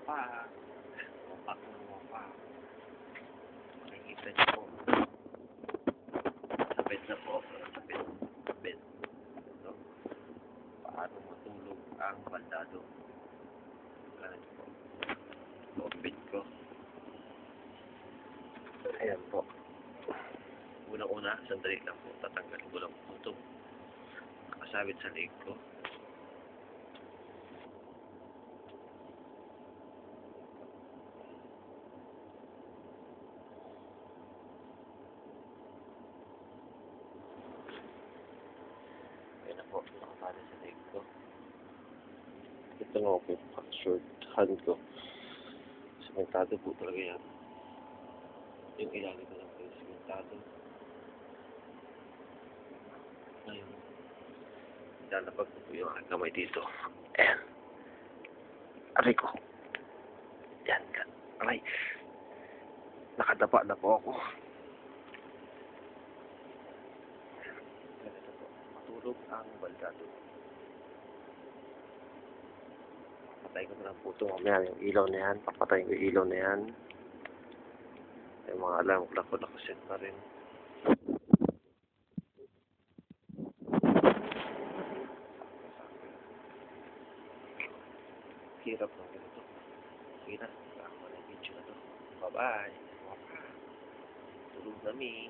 wapak. Wapak ng wapak. Makikita niyo po. Sabit na po. Sabit. Sabit. Ito. Paano matulog ang baldado? Ganun po. Open ko. Ayan po. Unang-una, sandali lang po. Tatanggalin ko lang po ito. Nakasabit sa leg ko. Ayan na po. Nakapala sa leg ko. Ito nga po. Short hand ko. Sementado po talaga yan. Yung ilalim ko lang po yung sementado. Ngayon, lalapag ko po yung aking kamay dito. Ayan. Aray ko. Yan. Aray. Nakadapa na po ako. Ganito po. Matulog ang baldado. Papatay ko na lang po ito mamaya. Yung ilaw na yan. Papatay ko yung ilaw na yan. Yung mga alarm clock ko nakaset na rin. Hirap lang ganito. Sige na. Ako na yung video na to. Bye-bye. Tulog na mi.